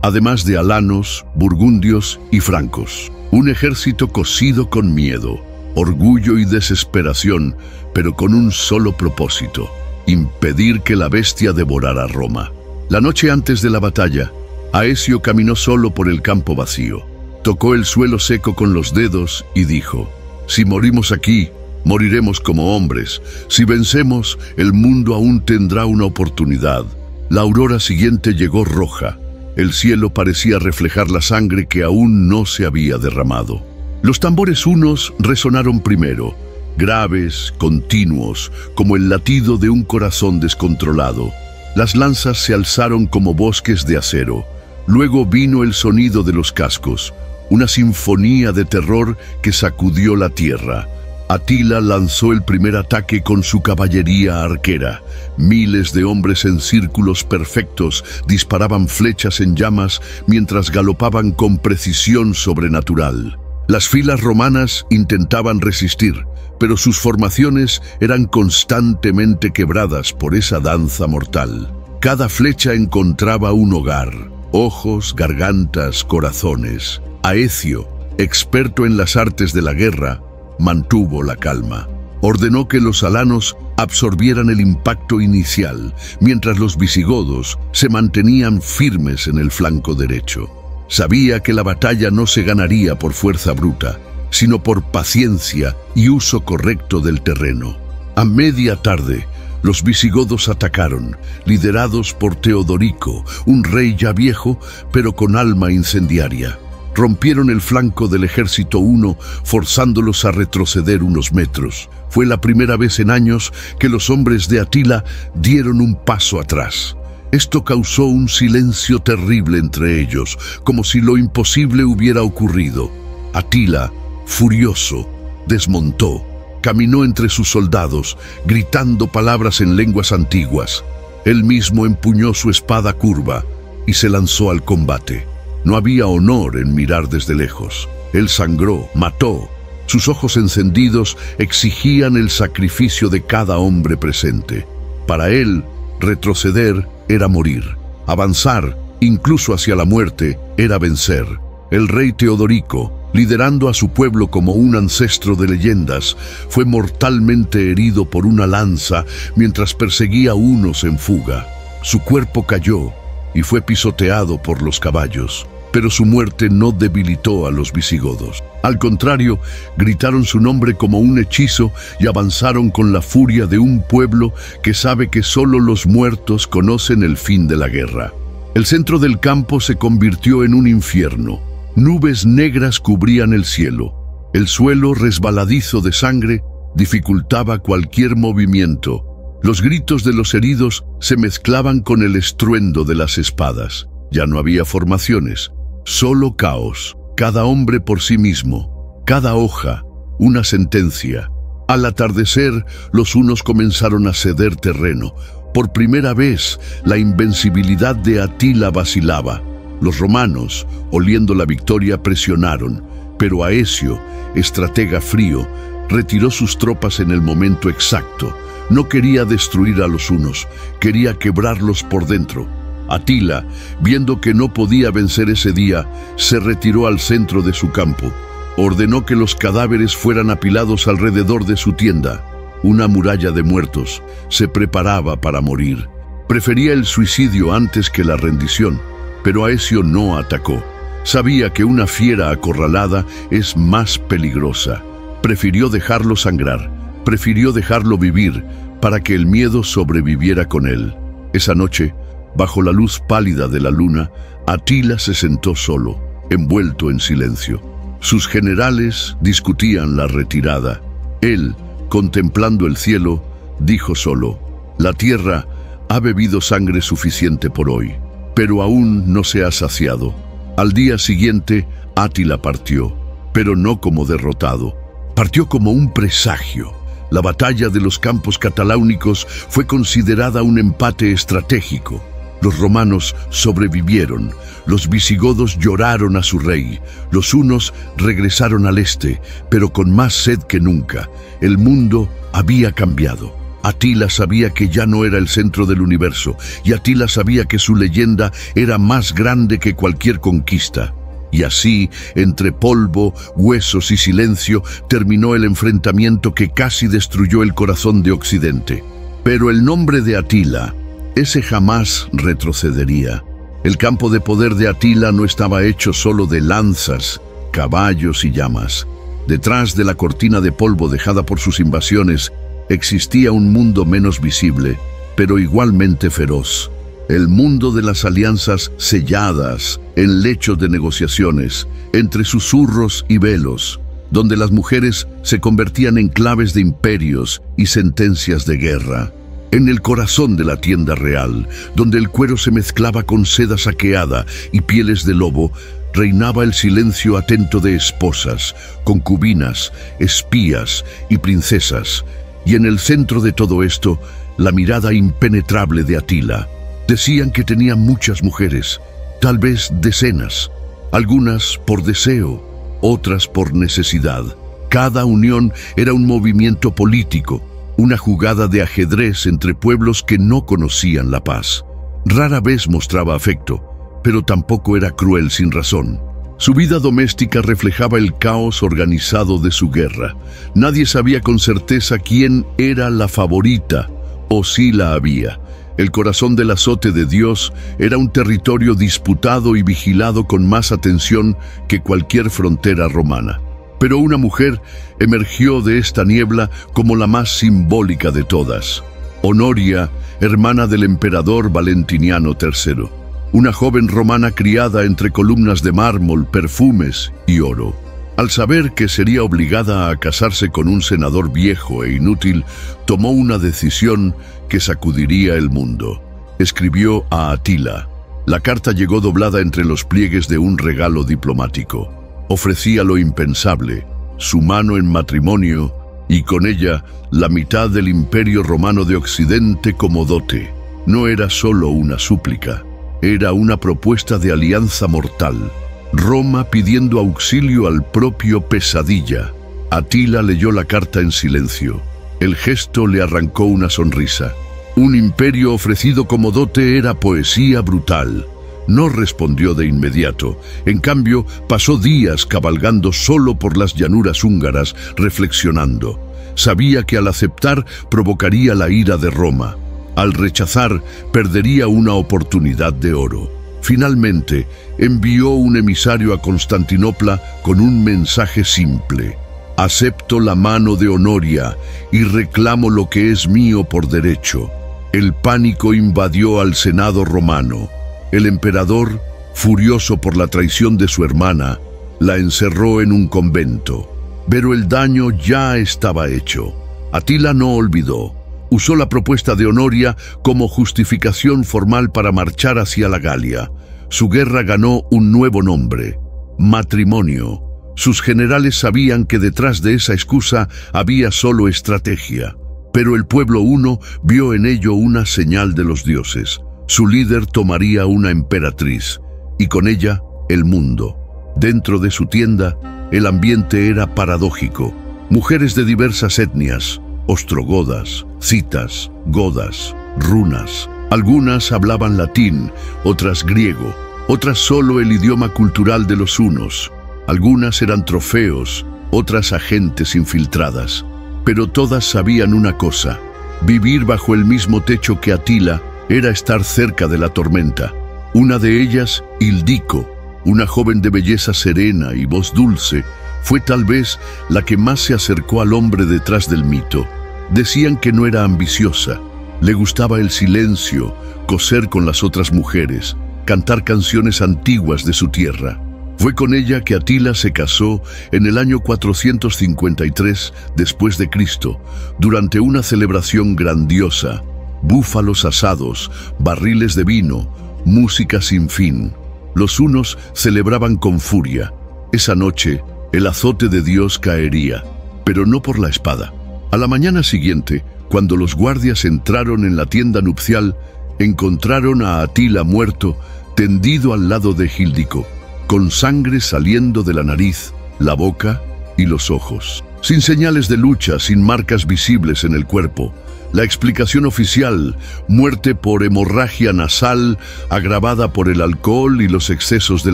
además de alanos, burgundios y francos. Un ejército cosido con miedo, orgullo y desesperación, pero con un solo propósito: impedir que la bestia devorara Roma. La noche antes de la batalla, Aecio caminó solo por el campo vacío. Tocó el suelo seco con los dedos y dijo: «Si morimos aquí, moriremos como hombres. Si vencemos, el mundo aún tendrá una oportunidad». La aurora siguiente llegó roja. El cielo parecía reflejar la sangre que aún no se había derramado. Los tambores hunos resonaron primero, graves, continuos, como el latido de un corazón descontrolado. Las lanzas se alzaron como bosques de acero. Luego vino el sonido de los cascos, una sinfonía de terror que sacudió la tierra. Atila lanzó el primer ataque con su caballería arquera. Miles de hombres en círculos perfectos disparaban flechas en llamas mientras galopaban con precisión sobrenatural. Las filas romanas intentaban resistir, pero sus formaciones eran constantemente quebradas por esa danza mortal. Cada flecha encontraba un hogar: ojos, gargantas, corazones. Aecio, experto en las artes de la guerra, mantuvo la calma. Ordenó que los alanos absorbieran el impacto inicial, mientras los visigodos se mantenían firmes en el flanco derecho. Sabía que la batalla no se ganaría por fuerza bruta, sino por paciencia y uso correcto del terreno. A media tarde, los visigodos atacaron, liderados por Teodorico, un rey ya viejo, pero con alma incendiaria. Rompieron el flanco del ejército huno, forzándolos a retroceder unos metros. Fue la primera vez en años que los hombres de Atila dieron un paso atrás. Esto causó un silencio terrible entre ellos, como si lo imposible hubiera ocurrido. Atila, furioso, desmontó, caminó entre sus soldados, gritando palabras en lenguas antiguas. Él mismo empuñó su espada curva y se lanzó al combate. No había honor en mirar desde lejos. Él sangró, mató. Sus ojos encendidos exigían el sacrificio de cada hombre presente. Para él, retroceder era morir. Avanzar, incluso hacia la muerte, era vencer. El rey Teodorico, liderando a su pueblo como un ancestro de leyendas, fue mortalmente herido por una lanza mientras perseguía a unos en fuga. Su cuerpo cayó y fue pisoteado por los caballos, pero su muerte no debilitó a los visigodos. Al contrario, gritaron su nombre como un hechizo y avanzaron con la furia de un pueblo que sabe que solo los muertos conocen el fin de la guerra. El centro del campo se convirtió en un infierno. Nubes negras cubrían el cielo. El suelo, resbaladizo de sangre, dificultaba cualquier movimiento. Los gritos de los heridos se mezclaban con el estruendo de las espadas. Ya no había formaciones, solo caos. Cada hombre por sí mismo, cada hoja, una sentencia. Al atardecer, los hunos comenzaron a ceder terreno. Por primera vez, la invencibilidad de Atila vacilaba. Los romanos, oliendo la victoria, presionaron, pero Aecio, estratega frío, retiró sus tropas en el momento exacto. No quería destruir a los hunos, quería quebrarlos por dentro. Atila, viendo que no podía vencer ese día, se retiró al centro de su campo. Ordenó que los cadáveres fueran apilados alrededor de su tienda. Una muralla de muertos se preparaba para morir. Prefería el suicidio antes que la rendición, pero Aecio no atacó. Sabía que una fiera acorralada es más peligrosa. Prefirió dejarlo sangrar, prefirió dejarlo vivir, para que el miedo sobreviviera con él. Esa noche, bajo la luz pálida de la luna, Atila se sentó solo, envuelto en silencio. Sus generales discutían la retirada. Él, contemplando el cielo, dijo solo: «La tierra ha bebido sangre suficiente por hoy, pero aún no se ha saciado». Al día siguiente, Atila partió, pero no como derrotado. Partió como un presagio. La batalla de los campos cataláunicos fue considerada un empate estratégico. Los romanos sobrevivieron, los visigodos lloraron a su rey, los hunos regresaron al este, pero con más sed que nunca. El mundo había cambiado. Atila sabía que ya no era el centro del universo, y Atila sabía que su leyenda era más grande que cualquier conquista. Y así, entre polvo, huesos y silencio, terminó el enfrentamiento que casi destruyó el corazón de Occidente. Pero el nombre de Atila, ese jamás retrocedería. El campo de poder de Atila no estaba hecho solo de lanzas, caballos y llamas. Detrás de la cortina de polvo dejada por sus invasiones, existía un mundo menos visible, pero igualmente feroz. El mundo de las alianzas selladas en lechos de negociaciones, entre susurros y velos, donde las mujeres se convertían en claves de imperios y sentencias de guerra. En el corazón de la tienda real, donde el cuero se mezclaba con seda saqueada y pieles de lobo, reinaba el silencio atento de esposas, concubinas, espías y princesas. Y en el centro de todo esto, la mirada impenetrable de Atila. Decían que tenía muchas mujeres, tal vez decenas, algunas por deseo, otras por necesidad. Cada unión era un movimiento político, una jugada de ajedrez entre pueblos que no conocían la paz. Rara vez mostraba afecto, pero tampoco era cruel sin razón. Su vida doméstica reflejaba el caos organizado de su guerra. Nadie sabía con certeza quién era la favorita, o si la había. El corazón del azote de Dios era un territorio disputado y vigilado con más atención que cualquier frontera romana. Pero una mujer emergió de esta niebla como la más simbólica de todas. Honoria, hermana del emperador Valentiniano III. Una joven romana criada entre columnas de mármol, perfumes y oro. Al saber que sería obligada a casarse con un senador viejo e inútil, tomó una decisión que sacudiría el mundo. Escribió a Atila. La carta llegó doblada entre los pliegues de un regalo diplomático. Ofrecía lo impensable, su mano en matrimonio, y con ella la mitad del Imperio Romano de Occidente como dote. No era solo una súplica, era una propuesta de alianza mortal. Roma pidiendo auxilio al propio Pesadilla. Atila leyó la carta en silencio. El gesto le arrancó una sonrisa. Un imperio ofrecido como dote era poesía brutal. No respondió de inmediato. En cambio, pasó días cabalgando solo por las llanuras húngaras, reflexionando. Sabía que al aceptar provocaría la ira de Roma. Al rechazar, perdería una oportunidad de oro. Finalmente, envió un emisario a Constantinopla con un mensaje simple. Acepto la mano de Honoria y reclamo lo que es mío por derecho. El pánico invadió al Senado romano. El emperador Furioso por la traición de su hermana, la encerró en un convento. Pero el daño ya estaba hecho. Atila no olvidó. Usó la propuesta de Honoria como justificación formal para marchar hacia la Galia. Su guerra ganó un nuevo nombre: matrimonio. Sus generales sabían que detrás de esa excusa había solo estrategia. Pero el pueblo huno vio en ello una señal de los dioses. Su líder tomaría una emperatriz, y con ella el mundo. Dentro de su tienda, el ambiente era paradójico. Mujeres de diversas etnias, ostrogodas, citas, godas, runas. Algunas hablaban latín, otras griego, otras solo el idioma cultural de los hunos. Algunas eran trofeos, otras agentes infiltradas. Pero todas sabían una cosa: vivir bajo el mismo techo que Atila era estar cerca de la tormenta. Una de ellas, Ildico, una joven de belleza serena y voz dulce, fue tal vez la que más se acercó al hombre detrás del mito. Decían que no era ambiciosa, le gustaba el silencio, coser con las otras mujeres, cantar canciones antiguas de su tierra. Fue con ella que Atila se casó en el año 453 después de Cristo, durante una celebración grandiosa: búfalos asados, barriles de vino, música sin fin. Los hunos celebraban con furia. Esa noche, el azote de Dios caería, pero no por la espada. A la mañana siguiente, cuando los guardias entraron en la tienda nupcial, encontraron a Atila muerto, tendido al lado de Ildico, con sangre saliendo de la nariz, la boca y los ojos. Sin señales de lucha, sin marcas visibles en el cuerpo. La explicación oficial: muerte por hemorragia nasal agravada por el alcohol y los excesos de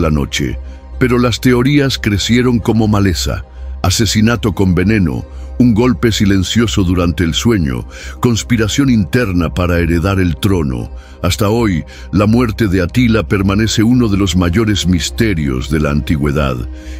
la noche. Pero las teorías crecieron como maleza: asesinato con veneno, un golpe silencioso durante el sueño, conspiración interna para heredar el trono. Hasta hoy, la muerte de Atila permanece uno de los mayores misterios de la antigüedad.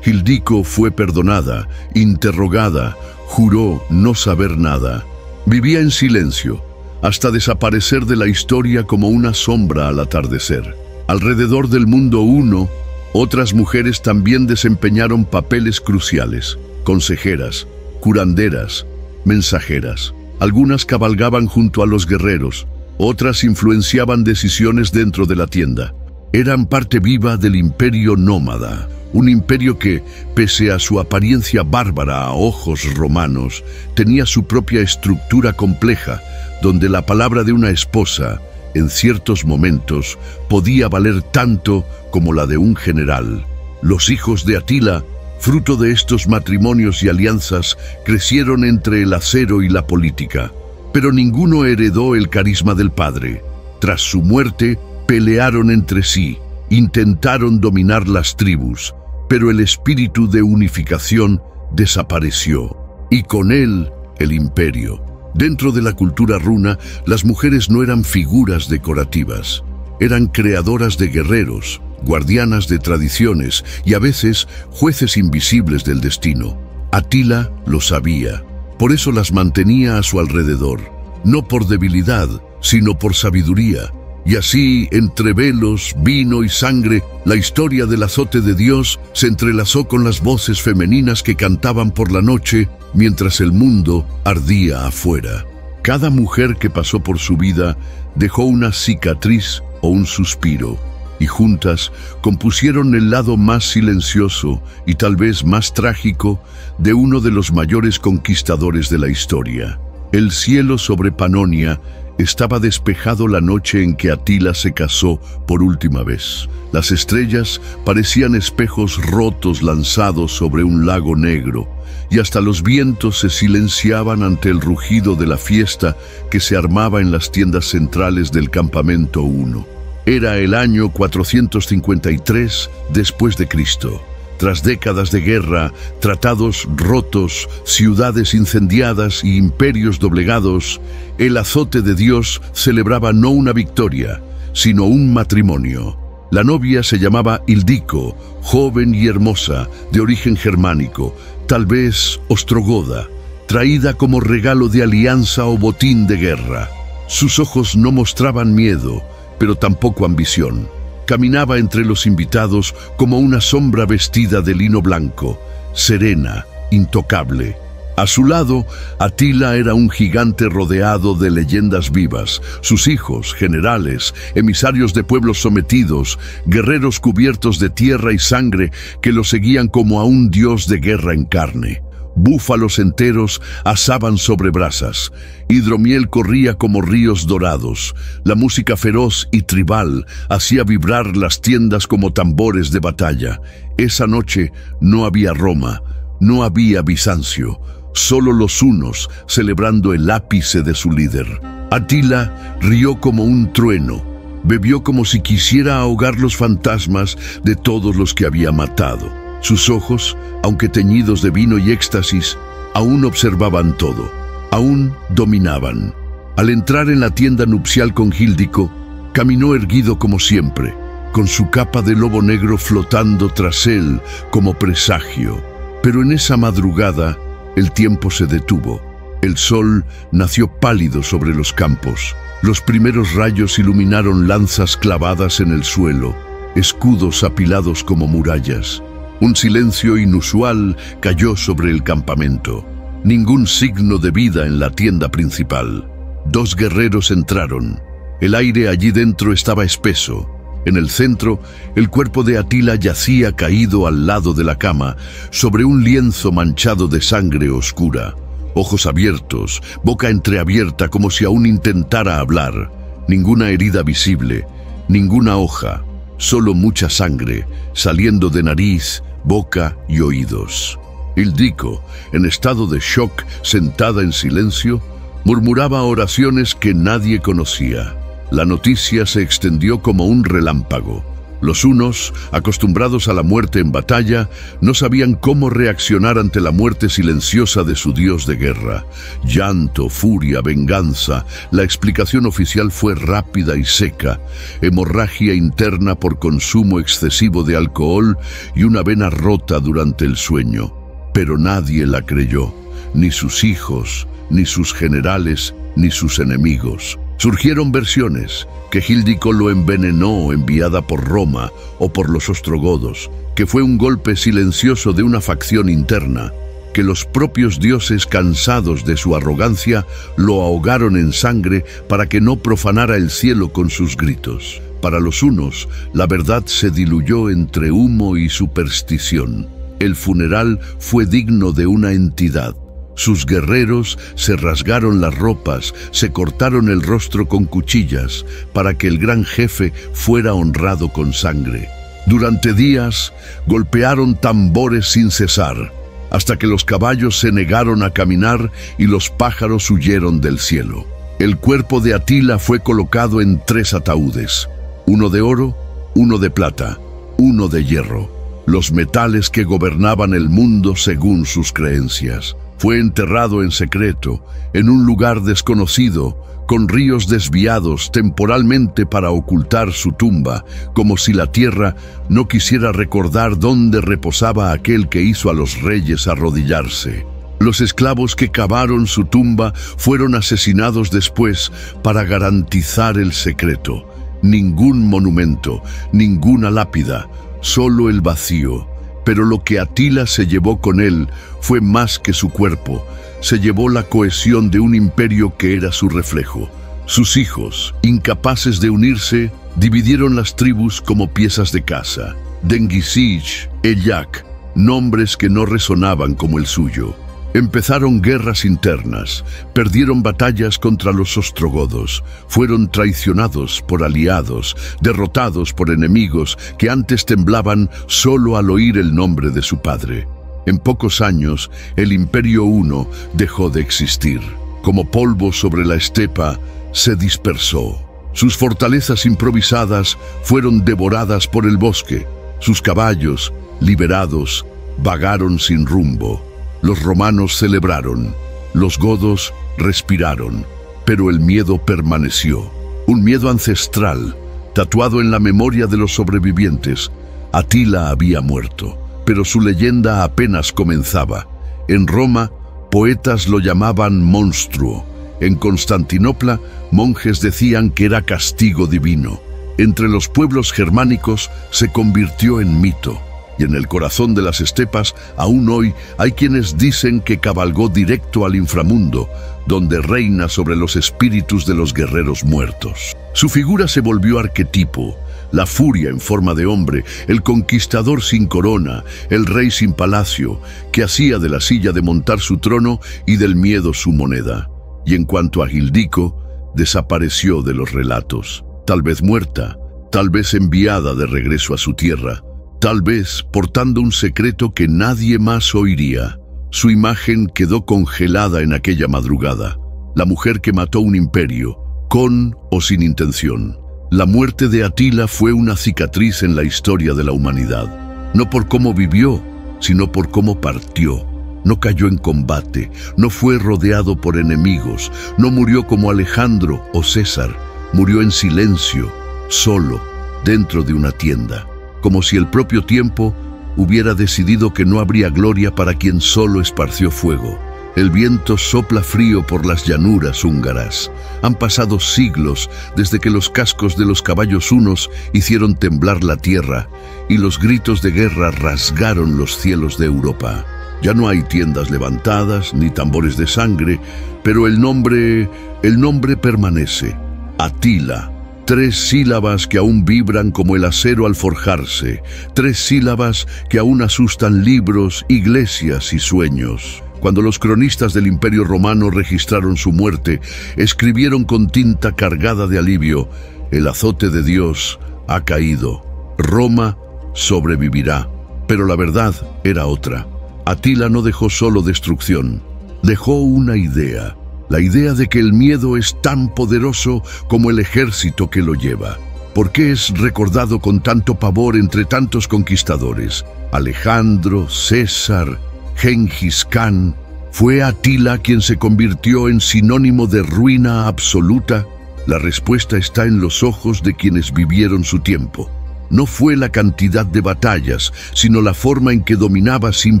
Ildico fue perdonada, interrogada, juró no saber nada. Vivía en silencio, hasta desaparecer de la historia como una sombra al atardecer. Alrededor del mundo huno, otras mujeres también desempeñaron papeles cruciales: consejeras, curanderas, mensajeras. Algunas cabalgaban junto a los guerreros, otras influenciaban decisiones dentro de la tienda. Eran parte viva del imperio nómada, un imperio que, pese a su apariencia bárbara a ojos romanos, tenía su propia estructura compleja, donde la palabra de una esposa, en ciertos momentos, podía valer tanto como la de un general. Los hijos de Atila, fruto de estos matrimonios y alianzas, crecieron entre el acero y la política. Pero ninguno heredó el carisma del padre. Tras su muerte, pelearon entre sí, intentaron dominar las tribus, pero el espíritu de unificación desapareció, y con él el imperio. Dentro de la cultura runa, las mujeres no eran figuras decorativas, eran creadoras de guerreros, guardianas de tradiciones y a veces jueces invisibles del destino. Atila lo sabía, por eso las mantenía a su alrededor, no por debilidad, sino por sabiduría. Y así, entre velos, vino y sangre, la historia del azote de Dios se entrelazó con las voces femeninas que cantaban por la noche mientras el mundo ardía afuera. Cada mujer que pasó por su vida dejó una cicatriz o un suspiro, y juntas compusieron el lado más silencioso y tal vez más trágico de uno de los mayores conquistadores de la historia. El cielo sobre Panonia estaba despejado la noche en que Atila se casó por última vez. Las estrellas parecían espejos rotos lanzados sobre un lago negro, y hasta los vientos se silenciaban ante el rugido de la fiesta que se armaba en las tiendas centrales del campamento 1. Era el año 453 después de Cristo. Tras décadas de guerra, tratados rotos, ciudades incendiadas y imperios doblegados, el azote de Dios celebraba no una victoria, sino un matrimonio. La novia se llamaba Ildico, joven y hermosa, de origen germánico, tal vez ostrogoda, traída como regalo de alianza o botín de guerra. Sus ojos no mostraban miedo, pero tampoco ambición. Caminaba entre los invitados como una sombra vestida de lino blanco, serena, intocable. A su lado, Atila era un gigante rodeado de leyendas vivas, sus hijos, generales, emisarios de pueblos sometidos, guerreros cubiertos de tierra y sangre que lo seguían como a un dios de guerra en carne. Búfalos enteros asaban sobre brasas, hidromiel corría como ríos dorados, la música feroz y tribal hacía vibrar las tiendas como tambores de batalla. Esa noche no había Roma, no había Bizancio, solo los hunos celebrando el ápice de su líder. Atila rió como un trueno, bebió como si quisiera ahogar los fantasmas de todos los que había matado. Sus ojos, aunque teñidos de vino y éxtasis, aún observaban todo, aún dominaban. Al entrar en la tienda nupcial con Híldico, caminó erguido como siempre, con su capa de lobo negro flotando tras él como presagio. Pero en esa madrugada, el tiempo se detuvo. El sol nació pálido sobre los campos. Los primeros rayos iluminaron lanzas clavadas en el suelo, escudos apilados como murallas. Un silencio inusual cayó sobre el campamento. Ningún signo de vida en la tienda principal. 2 guerreros entraron. El aire allí dentro estaba espeso. En el centro, el cuerpo de Atila yacía caído al lado de la cama, sobre un lienzo manchado de sangre oscura. Ojos abiertos, boca entreabierta como si aún intentara hablar. Ninguna herida visible, ninguna hoja. Solo mucha sangre, saliendo de nariz, boca y oídos. Híldico, en estado de shock, sentada en silencio, murmuraba oraciones que nadie conocía. La noticia se extendió como un relámpago. Los hunos, acostumbrados a la muerte en batalla, no sabían cómo reaccionar ante la muerte silenciosa de su dios de guerra. Llanto, furia, venganza. La explicación oficial fue rápida y seca. Hemorragia interna por consumo excesivo de alcohol y una vena rota durante el sueño. Pero nadie la creyó. Ni sus hijos, ni sus generales, ni sus enemigos. Surgieron versiones, que Híldico lo envenenó enviada por Roma o por los ostrogodos, que fue un golpe silencioso de una facción interna, que los propios dioses cansados de su arrogancia lo ahogaron en sangre para que no profanara el cielo con sus gritos. Para los hunos, la verdad se diluyó entre humo y superstición. El funeral fue digno de una entidad. Sus guerreros se rasgaron las ropas, se cortaron el rostro con cuchillas, para que el gran jefe fuera honrado con sangre. Durante días, golpearon tambores sin cesar, hasta que los caballos se negaron a caminar y los pájaros huyeron del cielo. El cuerpo de Atila fue colocado en 3 ataúdes, uno de oro, uno de plata, uno de hierro, los metales que gobernaban el mundo según sus creencias. Fue enterrado en secreto, en un lugar desconocido, con ríos desviados temporalmente para ocultar su tumba, como si la tierra no quisiera recordar dónde reposaba aquel que hizo a los reyes arrodillarse. Los esclavos que cavaron su tumba fueron asesinados después para garantizar el secreto. Ningún monumento, ninguna lápida, solo el vacío. Pero lo que Atila se llevó con él fue más que su cuerpo. Se llevó la cohesión de un imperio que era su reflejo. Sus hijos, incapaces de unirse, dividieron las tribus como piezas de caza. Dengisich, Ellak, nombres que no resonaban como el suyo. Empezaron guerras internas, perdieron batallas contra los ostrogodos, fueron traicionados por aliados, derrotados por enemigos que antes temblaban solo al oír el nombre de su padre. En pocos años, el Imperio Huno dejó de existir. Como polvo sobre la estepa, se dispersó. Sus fortalezas improvisadas fueron devoradas por el bosque. Sus caballos, liberados, vagaron sin rumbo. Los romanos celebraron, los godos respiraron, pero el miedo permaneció. Un miedo ancestral, tatuado en la memoria de los sobrevivientes. Atila había muerto, pero su leyenda apenas comenzaba. En Roma, poetas lo llamaban monstruo. En Constantinopla, monjes decían que era castigo divino. entre los pueblos germánicos se convirtió en mito, y en el corazón de las estepas aún hoy hay quienes dicen que cabalgó directo al inframundo, donde reina sobre los espíritus de los guerreros muertos. Su figura se volvió arquetipo, la furia en forma de hombre, el conquistador sin corona, el rey sin palacio, que hacía de la silla de montar su trono y del miedo su moneda. Y en cuanto a Gildico, desapareció de los relatos, tal vez muerta, tal vez enviada de regreso a su tierra, tal vez portando un secreto que nadie más oiría. Su imagen quedó congelada en aquella madrugada, la mujer que mató un imperio, con o sin intención. La muerte de Atila fue una cicatriz en la historia de la humanidad, no por cómo vivió, sino por cómo partió. No cayó en combate, no fue rodeado por enemigos, no murió como Alejandro o César, murió en silencio, solo, dentro de una tienda, como si el propio tiempo hubiera decidido que no habría gloria para quien solo esparció fuego. El viento sopla frío por las llanuras húngaras. Han pasado siglos desde que los cascos de los caballos hunos hicieron temblar la tierra y los gritos de guerra rasgaron los cielos de Europa. Ya no hay tiendas levantadas ni tambores de sangre, pero el nombre permanece. Atila. 3 sílabas que aún vibran como el acero al forjarse. 3 sílabas que aún asustan libros, iglesias y sueños. Cuando los cronistas del Imperio Romano registraron su muerte, escribieron con tinta cargada de alivio: el azote de Dios ha caído. Roma sobrevivirá. Pero la verdad era otra. Atila no dejó solo destrucción, dejó una idea. La idea de que el miedo es tan poderoso como el ejército que lo lleva. ¿Por qué es recordado con tanto pavor entre tantos conquistadores? Alejandro, César, Gengis Khan. ¿Fue Atila quien se convirtió en sinónimo de ruina absoluta? La respuesta está en los ojos de quienes vivieron su tiempo. No fue la cantidad de batallas, sino la forma en que dominaba sin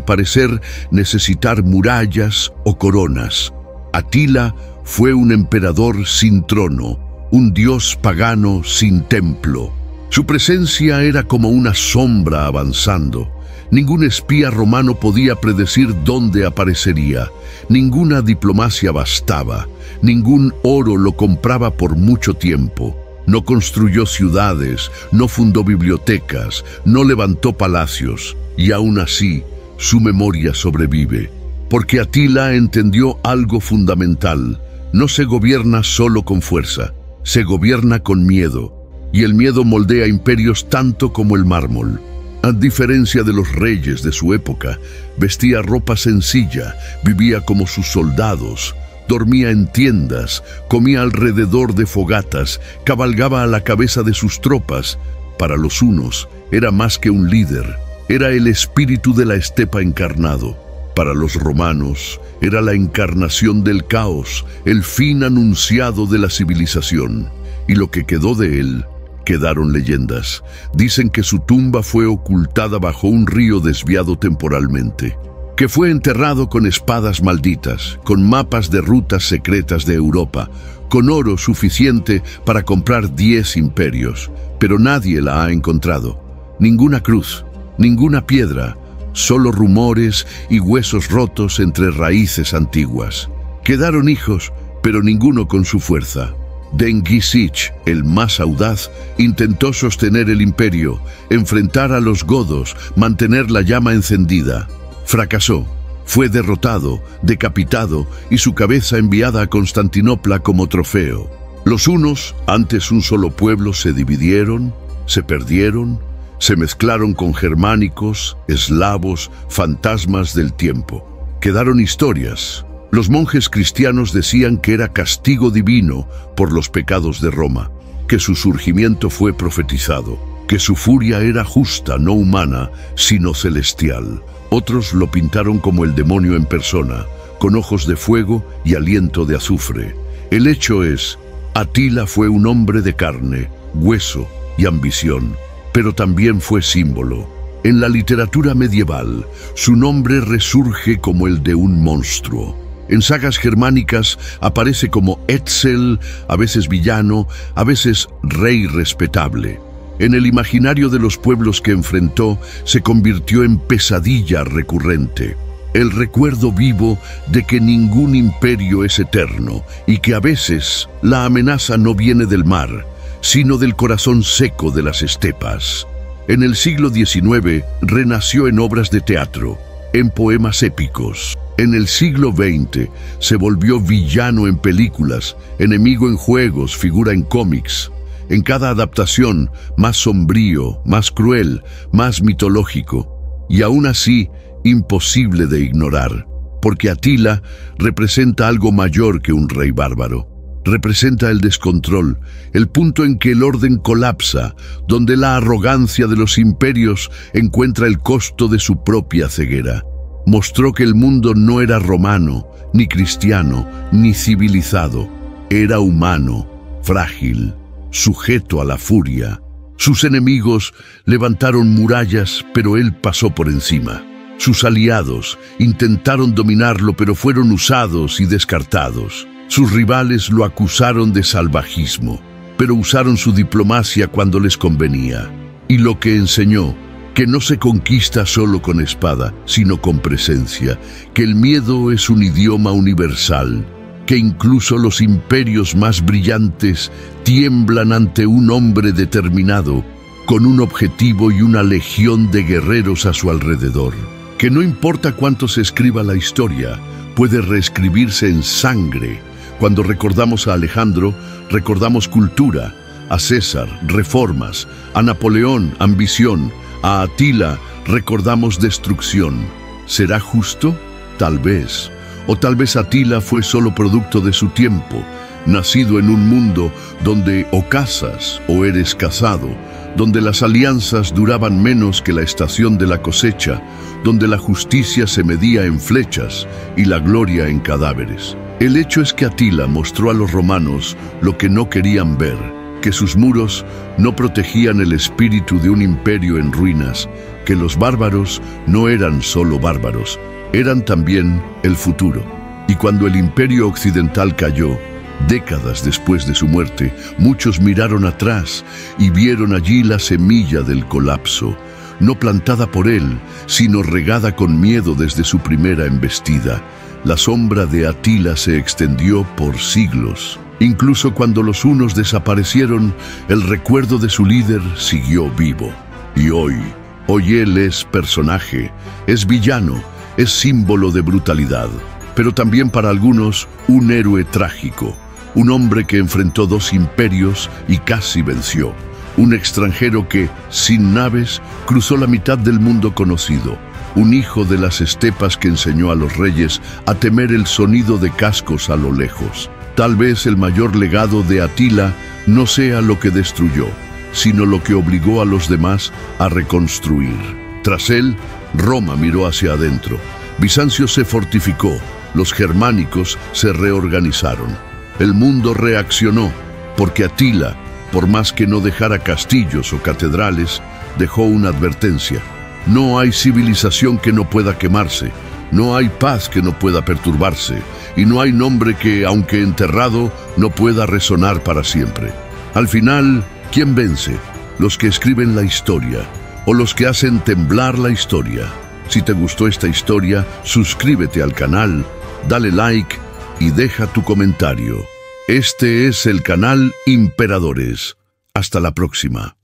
parecer necesitar murallas o coronas. Atila fue un emperador sin trono, un dios pagano sin templo. Su presencia era como una sombra avanzando. Ningún espía romano podía predecir dónde aparecería. Ninguna diplomacia bastaba. Ningún oro lo compraba por mucho tiempo. No construyó ciudades, no fundó bibliotecas, no levantó palacios. Y aún así, su memoria sobrevive. Porque Atila entendió algo fundamental. No se gobierna solo con fuerza, se gobierna con miedo. Y el miedo moldea imperios tanto como el mármol. A diferencia de los reyes de su época, vestía ropa sencilla, vivía como sus soldados, dormía en tiendas, comía alrededor de fogatas, cabalgaba a la cabeza de sus tropas. Para los hunos era más que un líder, era el espíritu de la estepa encarnado. Para los romanos era la encarnación del caos, el fin anunciado de la civilización. Y lo que quedó de él, quedaron leyendas. Dicen que su tumba fue ocultada bajo un río desviado temporalmente, que fue enterrado con espadas malditas, con mapas de rutas secretas de Europa, con oro suficiente para comprar 10 imperios, pero nadie la ha encontrado. Ninguna cruz, ninguna piedra, solo rumores y huesos rotos entre raíces antiguas. Quedaron hijos, pero ninguno con su fuerza. Dengisich, el más audaz, intentó sostener el imperio, enfrentar a los godos, mantener la llama encendida. Fracasó, fue derrotado, decapitado y su cabeza enviada a Constantinopla como trofeo. Los hunos, antes un solo pueblo, se dividieron, se perdieron, se mezclaron con germánicos, eslavos, fantasmas del tiempo. Quedaron historias. Los monjes cristianos decían que era castigo divino por los pecados de Roma, que su surgimiento fue profetizado, que su furia era justa, no humana, sino celestial. Otros lo pintaron como el demonio en persona, con ojos de fuego y aliento de azufre. El hecho es, Atila fue un hombre de carne, hueso y ambición, pero también fue símbolo. En la literatura medieval, su nombre resurge como el de un monstruo. En sagas germánicas aparece como Etzel, a veces villano, a veces rey respetable. En el imaginario de los pueblos que enfrentó, se convirtió en pesadilla recurrente. El recuerdo vivo de que ningún imperio es eterno y que a veces la amenaza no viene del mar, sino del corazón seco de las estepas. En el siglo XIX renació en obras de teatro, en poemas épicos. En el siglo XX se volvió villano en películas, enemigo en juegos, figura en cómics. En cada adaptación, más sombrío, más cruel, más mitológico. Y aún así, imposible de ignorar, porque Atila representa algo mayor que un rey bárbaro. Representa el descontrol, el punto en que el orden colapsa, donde la arrogancia de los imperios encuentra el costo de su propia ceguera. Mostró que el mundo no era romano, ni cristiano, ni civilizado. Era humano, frágil, sujeto a la furia. Sus enemigos levantaron murallas, pero él pasó por encima. Sus aliados intentaron dominarlo, pero fueron usados y descartados. Sus rivales lo acusaron de salvajismo, pero usaron su diplomacia cuando les convenía. Y lo que enseñó, que no se conquista solo con espada, sino con presencia, que el miedo es un idioma universal, que incluso los imperios más brillantes tiemblan ante un hombre determinado, con un objetivo y una legión de guerreros a su alrededor. Que no importa cuánto se escriba la historia, puede reescribirse en sangre. Cuando recordamos a Alejandro, recordamos cultura, a César, reformas, a Napoleón, ambición, a Atila, recordamos destrucción. ¿Será justo? Tal vez. O tal vez Atila fue solo producto de su tiempo, nacido en un mundo donde o casas o eres casado, donde las alianzas duraban menos que la estación de la cosecha, donde la justicia se medía en flechas y la gloria en cadáveres. El hecho es que Atila mostró a los romanos lo que no querían ver, que sus muros no protegían el espíritu de un imperio en ruinas, que los bárbaros no eran solo bárbaros, eran también el futuro. Y cuando el imperio occidental cayó, décadas después de su muerte, muchos miraron atrás y vieron allí la semilla del colapso, no plantada por él, sino regada con miedo desde su primera embestida. La sombra de Atila se extendió por siglos. Incluso cuando los hunos desaparecieron, el recuerdo de su líder siguió vivo. Y hoy él es personaje, es villano, es símbolo de brutalidad, pero también para algunos un héroe trágico, un hombre que enfrentó dos imperios y casi venció, un extranjero que, sin naves, cruzó la mitad del mundo conocido, un hijo de las estepas que enseñó a los reyes a temer el sonido de cascos a lo lejos. Tal vez el mayor legado de Atila no sea lo que destruyó, sino lo que obligó a los demás a reconstruir. Tras él, Roma miró hacia adentro. Bizancio se fortificó, los germánicos se reorganizaron. El mundo reaccionó, porque Atila, por más que no dejara castillos o catedrales, dejó una advertencia. No hay civilización que no pueda quemarse, no hay paz que no pueda perturbarse, y no hay nombre que, aunque enterrado, no pueda resonar para siempre. Al final, ¿quién vence? ¿Los que escriben la historia o los que hacen temblar la historia? Si te gustó esta historia, suscríbete al canal, dale like y deja tu comentario. Este es el canal Imperadores. Hasta la próxima.